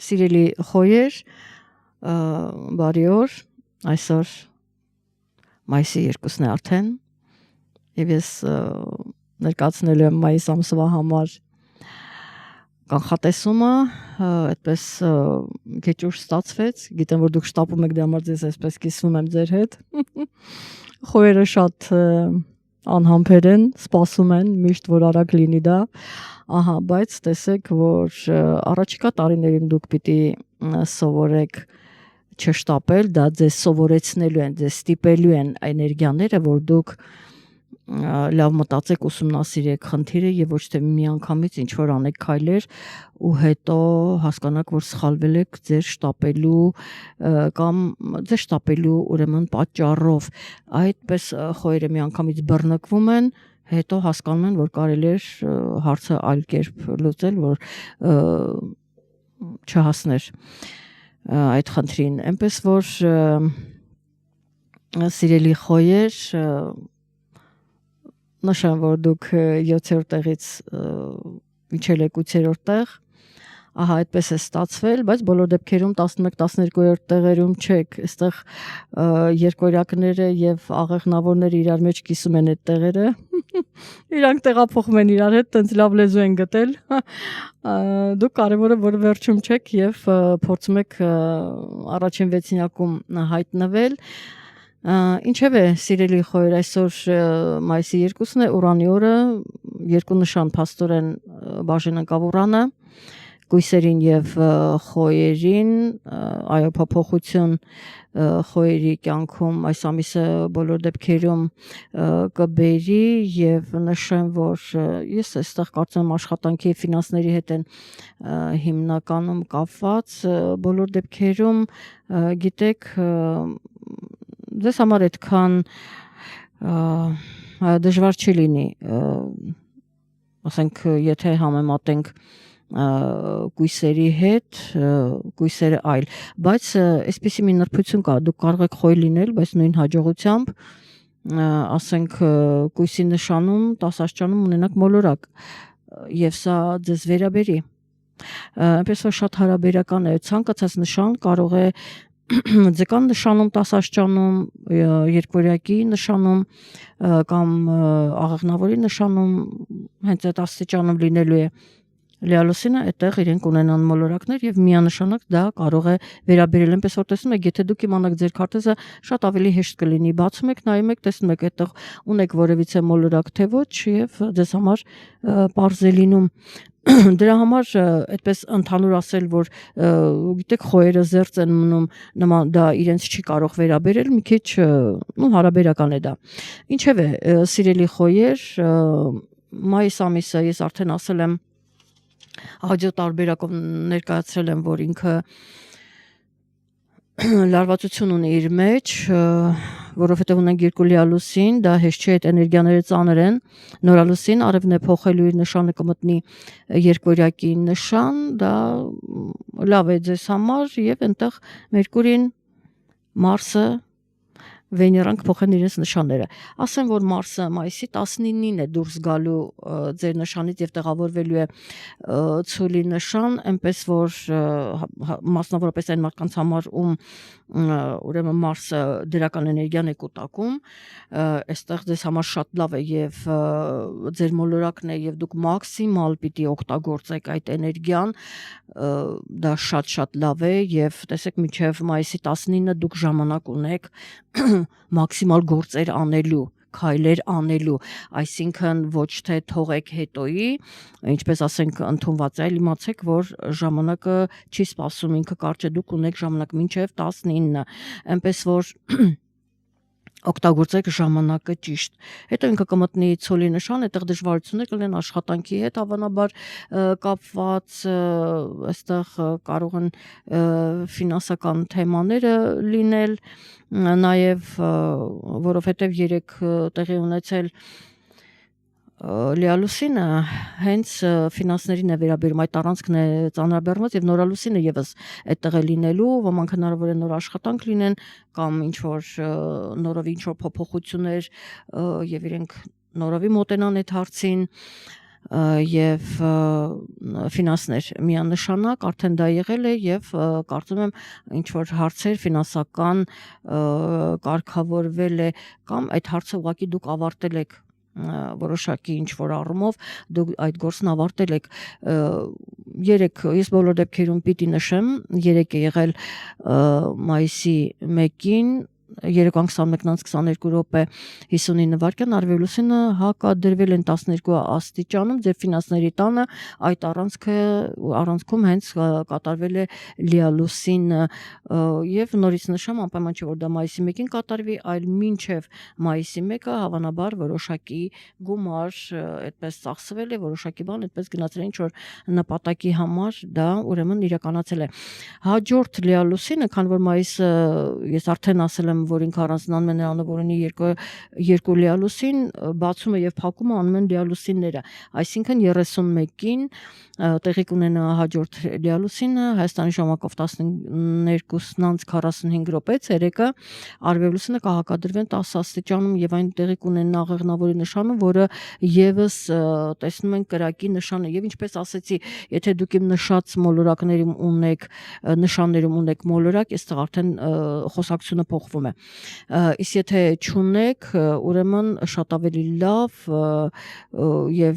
Սիրելի խոյեր, բարի օր, այսօր մայիսի 2-ն է արդեն, եւ ես ներկայացնելու եմ մայիս ամսվա համար կանխատեսումը, այդպես քիչ ուշ ստացվեց, գիտեմ որ դուք շտապում եք, դրա համար ձեզ այսպես կիսվում եմ ձեր հետ։ Խոյերը շատ անհամբեր են, սպասում են միշտ որ արագ լինի դա, ահա, բայց տեսեք, որ առաջիկա տարիներին դուք պիտի սովորեք չշտապել, դա ձեզ սովորեցնելու են, ձեզ ստիպելու են էներգիաները, որ դուք լավ մտածեք, ուսումնասիրեք խնդիրը եւ ոչ թե միանգամից ինչ որ անեք քայլեր ու հետո հասկանաք, որ սխալվել եք ձեր շտապելու կամ ձեր շտապելու ուրեմն պատճառով, այդպես խոյերը միանգամից բռնկվում են, հետո հասկանում են, որ կարելի է հարցը այլ կերպ լուծել, որ չհասներ այդ խնդրին, այնպես որ սիրելի խոյեր, նշեմ, որ դուք 7-րդ տեղից իջել եք 8-րդ տեղ, ահա այդպես է ստացվել, բայց բոլոր դեպքերում 11-12-րդ տեղերում չեք, այստեղ երկորյակները եւ աղեղնավորները իրար մեջ կիսում են այդ տեղերը, իրանք տեղափոխում են իրար հետ, տենց լավ լեզու են գտել, դուք կարևորը որ վերջում չեք եւ փորձում եք առաջին վեցինակում հայտնվել, ինչև է սիրելի խոյեր, այսօր մայիսի 2-ն է, Ուրանի օրը, երկու նշան փաստորեն բաժին ընկավ Ուրանը, գույսերին եւ խոյերին, այո, փոփոխություն խոյերի կյանքում այս ամիսը բոլոր դեպքերում կբերի եւ նշեմ, որ ես այստեղ կարծում եմ աշխատանքի եւ ֆինանսների հետ են հիմնականում կապված, բոլոր դեպքերում գիտեք ձեզ համար այդքան դժվար չի լինի, ասենք եթե համեմատենք գույսերի հետ, գույսերը այլ, բայց այսպիսի մի նրբություն կա, դուք կարող եք խոյ լինել, բայց նույն հաջողությամբ, ասենք գույսի նշանում, 10 աստիճանում ունենաք մոլորակ, եւ սա ձեզ վերաբերի, այնպես որ շատ հարաբերական է, ցանկացած նշան կարող է ձկան նշանում 10 աստիճանում, երկորյակի նշանում կամ աղեղնավորի նշանում հենց այդ աստիճանում լինելու է լիալուսինը, այդտեղ իրենք ունենան մոլորակներ եւ միանշանակ դա կարող է վերաբերել, այնպես որ տեսնում եք, եթե դուք իմանաք ձեր քարտեզը շատ ավելի հեշտ կլինի, բացում եք, նայում եք, տեսնում եք այդտեղ ունեք որևիցե մոլորակ թե ոչ եւ ձեզ համար պարզ է լինում դրա համար այդպես ընդհանուր ասել, որ գիտեք խոյերը զերծ են մնում, նման դա իրենց չի կարող վերաբերել, մի քիչ հարաբերական է դա։ Ինչև է, սիրելի խոյեր, մայիս ամիսը ես արդեն ասել եմ, հաջորդ տարբերակով ներկայացրել եմ, որ ինքը լարվածություն ունի իր մեջ, որովհետև ունենք երկու լիալուսին, դա հեշտ չէ, այդ էներգիաները ծանր են, նորալուսին արևն է փոխելու իր նշանը կմտնի երկորյակի նշան, դա լավ է ձեզ համար եւ այնտեղ Մերկուրին, Մարսը, Վեներան կփոխեն իրենց նշանները։ Ասեմ, որ Մարսը մայիսի 19-ին է դուրս գալու ձեր նշանից եւ տեղավորվելու է ցուլի նշան, այնպես որ մասնավորապես այն մարդկանց համար, ում ուրեմն Մարսը դրական էներգիան է կուտակում, այստեղ ձեզ համար շատ լավ է եւ ձեր մոլորակն է եւ դուք մաքսիմալ պիտի օգտագործեք այդ էներգիան, դա շատ լավ է եւ տեսեք մինչեւ մայիսի 19-ը դուք ժամանակ ունեք մաքսիմալ գործեր անելու, քայլեր անելու, այսինքն ոչ թե թողեք հետոյի, ինչպես ասենք ընդունված է, այլ իմացեք, որ ժամանակը չի սպասում, ինքը կարճ է, դուք ունեք ժամանակ մինչև 19-ը, այնպես որ օգտագործեք ժամանակը ճիշտ։ Հետո ինքը կմտնի ցոլի նշան, այդտեղ դժվարություններ կլինեն աշխատանքի հետ հավանաբար կապված, այստեղ կարող են ֆինանսական թեմաները լինել, նաև որովհետև երեք տեղի ունեցել լիալուսինը հենց ֆինանսներին է վերաբերում, այդ առանցքն է ծանրաբեռնված եւ նորալուսինը եւս այդտեղ է լինելու, ոմանք հնարավոր է նոր աշխատանք լինեն կամ ինչ որ նորով ինչ որ փոփոխություններ եւ իրենք նորովի մոտենան այդ հարցին, եւ ֆինանսներ միանշանակ արդեն դա եղել է եւ կարծում եմ ինչ որ հարցեր ֆինանսական կարգավորվել է կամ այդ հարցը ուղղակի դուք ավարտել եք որոշակի ինչ որ առումով դուք այդ գործն ավարտել եք երեք ես բոլոր դեպքերում պիտի նշեմ երեք է եղել մայիսի 1-ին 3:21:22 րոպե 59 վայրկյան արևելուսինը հակադրվել են 12 աստիճանում ձեր ֆինանսների տանը այդ առանցքում հենց կատարվել է լիալուսին եւ նորից նշեմ անպայման չէ որ դա մայիսի 1-ին կատարվի այլ մինչեւ մայիսի 1-ը հավանաբար որոշակի գումար այդպես ծախսվել է որոշակի բան այդպես գնացել է ինչ որ նպատակի համար դա ուրեմն իրականացել է հաջորդ լիալուսինը քան որ մայիսը ես արդեն ասել եմ որ ինքը առանձնանում է նրանով որ ունի երկու լիալուսին բացում է եւ փակում է անում են լիալուսինները այսինքն 31-ին տեղի կունենա հաջորդ լիալուսինը Հայաստանի ժամանակով 12:45 րոպե ցերեկը արևելուսինը կհակադրվեն 10 աստիճանում եւ այն տեղի կունենա աղեղնավորի նշանը որը եւս տեսնում են կրակի նշանը եւ ինչպես ասեցի եթե դուք իմ նշած մոլորակներում ունեք նշաններում ունեք մոլորակ այստեղ արդեն խոսակցությունը փոխվում է իսկ եթե չունեք ուրեմն շատ ավելի լավ եւ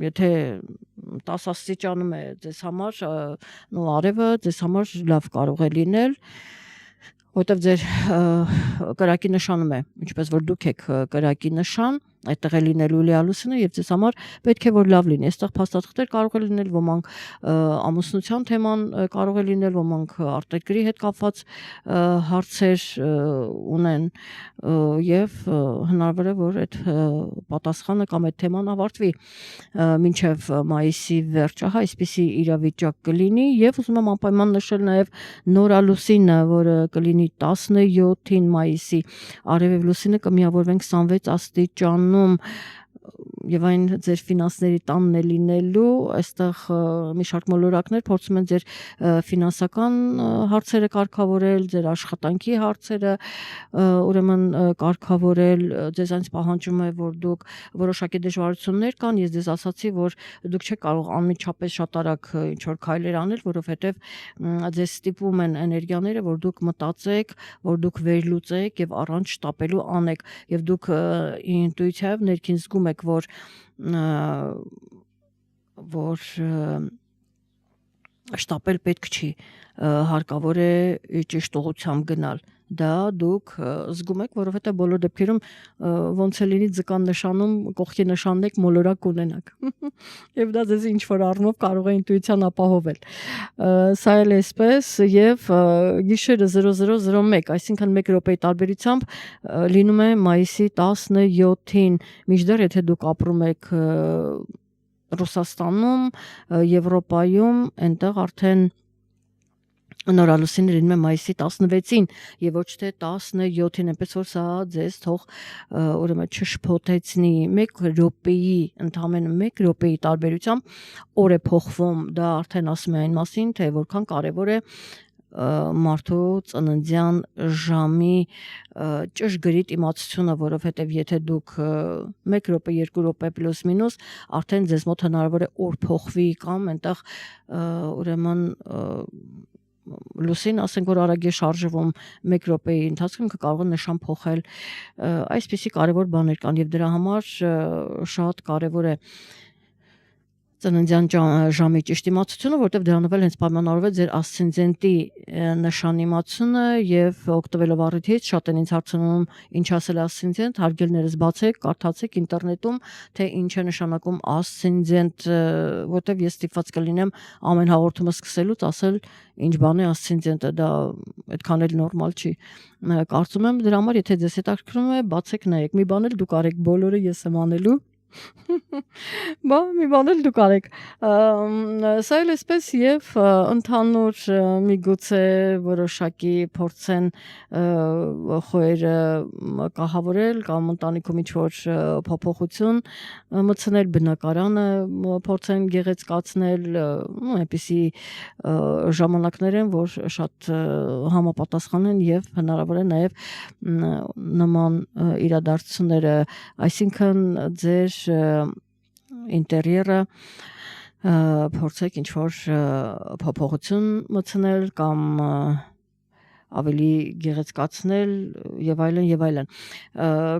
եթե 10 աստիճանում է ձեզ համար նո արևը ձեզ համար լավ կարող է լինել որտեվ ձեր կրակի նշանում է ինչպես որ դուք եք կրակի նշան այդտեղ է լինելու լիալուսինը եւ ձեզ համար պետք է որ լավ լինի այստեղ փաստաթղթեր կարող է լինել ոմանք ամուսնության թեման կարող է լինել ոմանք արտերկրի հետ կապված հարցեր ունեն եւ հնարավոր է որ այդ պատասխանը կամ այդ թեման ավարտվի մինչեւ մայիսի վերջ ահա այսպիսի իրավիճակ կլինի եւ ուզում եմ անպայման նշել նաեւ նորալուսինը որը կլինի 17-ին մայիսի արևև լուսինը կմիավորվեն 26 աստիճան եւ այն ձեր ֆինանսների տանն է լինելու այստեղ մի շարք մոլորակներ փորձում են ձեր ֆինանսական հարցերը կարգավորել ձեր աշխատանքի հարցերը ուրեմն կարգավորել ձեզ այնց պահանջում է որ դուք որոշակի դժվարություններ կան ես ձեզ ասացի որ դուք չեք կարող անմիջապես շատ արագ ինչ որ քայլեր անել որովհետեւ ձեզ ստիպում են էներգիաները որ դուք մտածեք որ դուք վերլուծեք եւ առանց շտապելու անեք եւ դուք ինտուիցիայով ներքին զգում եք որ շտապել պետք չի հարկավոր է ճիշտ ուղղությամբ գնալ դա դուք զգում եք որովհետեւ բոլոր դեպքերում ոնց է լինի ձկան նշանում կողքի նշանն եք մոլորակ ունենաք եւ դա ձեզ ինչ որ առնով կարող է ինտուիցիան ապահովել սա էլ էսպես եւ գիշերը 00:01 այսինքն 1 րոպեի տարբերությամբ լինում է մայիսի 17-ին մինչդեռ եթե դուք ապրում եք Ռուսաստանում Եվրոպայում այնտեղ արդեն նորալուսինը լինում է մայիսի 16-ին եւ ոչ թե 17-ին այնպես որ սա ձեզ թող ուրեմն չշփոթեցնի 1 րոպեի ընդամենը 1 րոպեի տարբերությամբ օր է փոխվում դա արդեն ասում է այն մասին թե որքան կարեւոր է մարդու ծննդյան ժամի ճշգրիտ իմացությունը, որովհետև եթե դուք 1 րոպե, 2 րոպե պլյուս մինուս արդեն ձեզ մոտ հնարավոր է օր փոխվի կամ այնտեղ ուրեմն լուսին ասենք որ արագ է շարժվում 1 րոպեի ընթացքում կարող է նշան փոխել այսպիսի կարևոր բաներ կան եւ դրա համար շատ կարևոր է ծննդյան ժամի ճիշտ իմացությունը, որտեղ դրանով էլ հենց պայմանավորվում է ձեր ասցենդենտի նշան իմացությունը եւ օգտվելով առիթից շատ են ինձ հարցնում ինչ ասել ասցենդենտ, հարգելներս բացեք, կարդացեք ինտերնետում, թե ինչ է նշանակում ասցենդենտ, որտեղ ես ստիպված կլինեմ ամեն հաղորդումը սկսելուց ասել ինչ բան է ասցենդենտը, դա այդքան էլ նորմալ չի։ Կարծում եմ դրա համար եթե ձեզ հետաքրքրում է, բացեք նայեք, մի բան էլ դուք արեք, բոլորը ես եմ անելու Բա մի բան էլ դուք արեք սա էլ էսպես եւ ընդհանուր միգուցե որոշակի փորձեն խոյերը կահավորել կամ ընտանիքում ինչ-որ փոփոխություն մտցնել բնակարանը փորձեն գեղեցկացնել այնպիսի ժամանակներ են որ շատ համապատասխան են եւ հնարավոր է նաեւ նման իրադարձությունները այսինքն ձեր ինտերիերը փորձեք ինչ-որ փոփոխություն մտցնել կամ ավելի գեղեցկացնել եւ այլն եւ այլն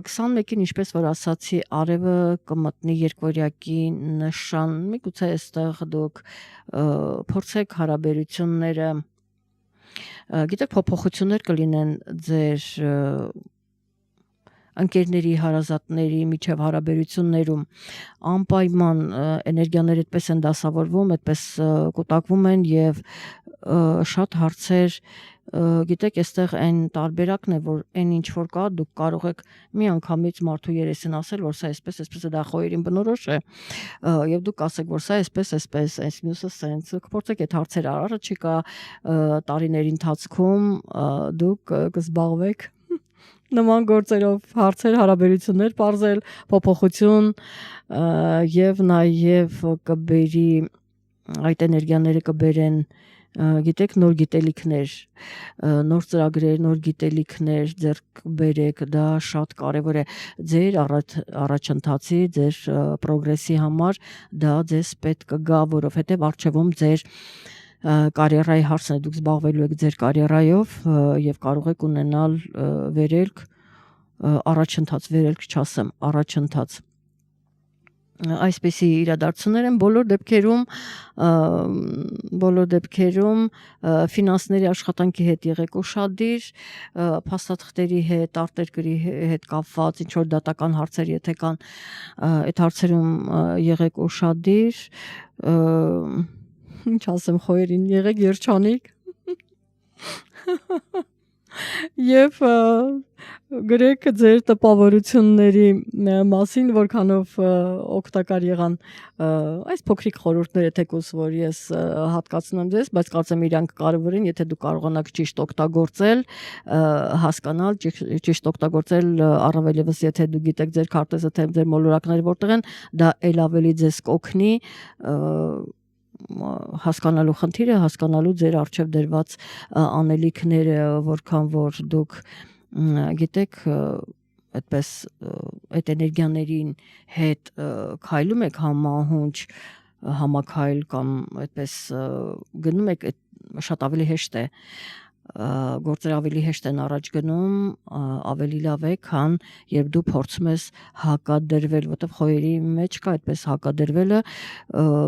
21-ին ինչպես որ ասացի արևը կմտնի երկվորյակի նշան միգուցե այստեղ դուք փորձեք հարաբերությունները գիտեք փոփոխություններ կլինեն ձեր ընկերների, հարազատների միջև հարաբերություններում անպայման էներգիաները այդպես են դասավորվում, այդպես կուտակվում են եւ շատ հարցեր գիտեք, այստեղ այն տարբերակն է, որ այն ինչ որ կա, դուք կարող եք մի անգամից մարդու երեսին ասել, որ սա այսպես է, դա խոյերին բնորոշ է, եւ դուք ասեք, որ սա այսպես, այս մյուսը սենց, փորձեք այդ հարցերը առաջիկա տարիների ընթացքում դուք կզբաղվեք նման գործերով հարցեր, հարաբերություններ բարձել, փոփոխություն եւ նաեւ կբերի այդ էներգիաները կբերեն գիտեք նոր գիտելիքներ, նոր ծրագրեր, նոր գիտելիքներ ձեռք բերեք, դա շատ կարևոր է ձեր առաջընթացի, ձեր պրոգրեսի համար, դա ձեզ պետք կգա, որովհետեւ առջևում ձեր կարիերայի հարցն է, դուք զբաղվելու եք ձեր կարիերայով եւ կարող եք ունենալ վերելք առաջընթաց, վերելք չասեմ, առաջընթաց այսպեսի իրադարձություններ են բոլոր դեպքերում ֆինանսների աշխատանքի հետ եղեք ուշադիր, փաստաթղթերի հետ, արտերկրի հետ կապված ինչ որ դատական հարցեր եթե կան, այդ հարցերում եղեք ուշադիր, ինչ ասեմ խոյերին, եղեք երջանիկ եւ գրեք ձեր տպավորությունների մասին, որքանով օգտակար եղան այս փոքրիկ խորհուրդները թեկուզ որ ես հատկացնում եմ ձեզ, բայց կարծեմ իրանք կարևոր են, եթե դուք կարողանաք ճիշտ օգտագործել, հասկանալ, ճիշտ օգտագործել առավել եւս եթե դուք գիտեք ձեր քարտեզը թե ձեր մոլորակները որտեղ են, դա ել ավելի ձեզ կօգնի հասկանալու խնդիրը, հասկանալու ձեր առջև դրված անելիքները, որքան որ դուք գիտեք այդպես այդ էներգիաներին հետ քայլում եք համահունչ, համակայլ կամ այդպես գնում եք, շատ ավելի հեշտ է գործերը ավելի հեշտ են առաջ գնում, ավելի լավ է, քան երբ դու փորձում ես հակադրվել, որտեղ խոյերի մեջ կա այդպես հակադրվելը,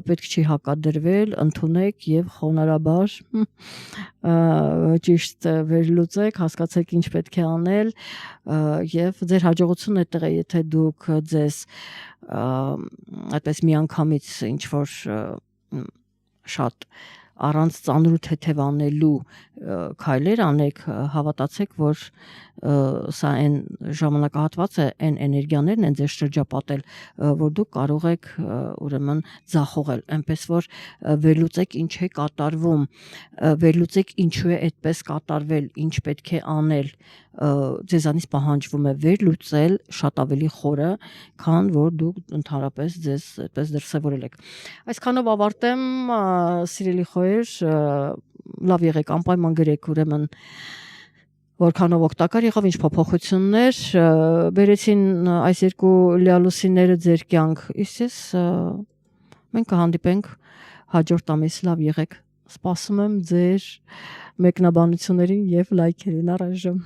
պետք չի հակադրվել, ընդունեք եւ խոնարհաբար ճիշտ վերլուծեք, հասկացեք ինչ պետք է անել եւ ձեր հաջողությունն այդտեղ է, եթե դուք ձեզ այդպես միանգամից ինչ որ շատ առանց ծանր ու թեթև անելու քայլեր անեք, հավատացեք, որ սա այն ժամանակահատված է, այն էներգիաներն են ձեզ շրջապատել, որ դուք կարող եք ուրեմն ձախողել, այնպես որ վերլուծեք ինչ է կատարվում, վերլուծեք ինչու է այդպես կատարվել, ինչ պետք է անել, ձեզանից պահանջվում է վերլուծել շատ ավելի խորը, քան որ դուք ընդհանրապես ձեզ այդպես դրսևորել եք։ Այսքանով ավարտեմ, սիրելի խոյեր, լավ եղեք, անպայման գրեք, ուրեմն որքանով օգտակար եղավ, ինչ փոփոխություններ բերեցին այս երկու լիալուսիները ձեր կյանք, իսկ մենք կհանդիպենք հաջորդ ամիս, լավ եղեք, սպասում եմ ձեր մեկնաբանություններին եւ լայքերին առայժմ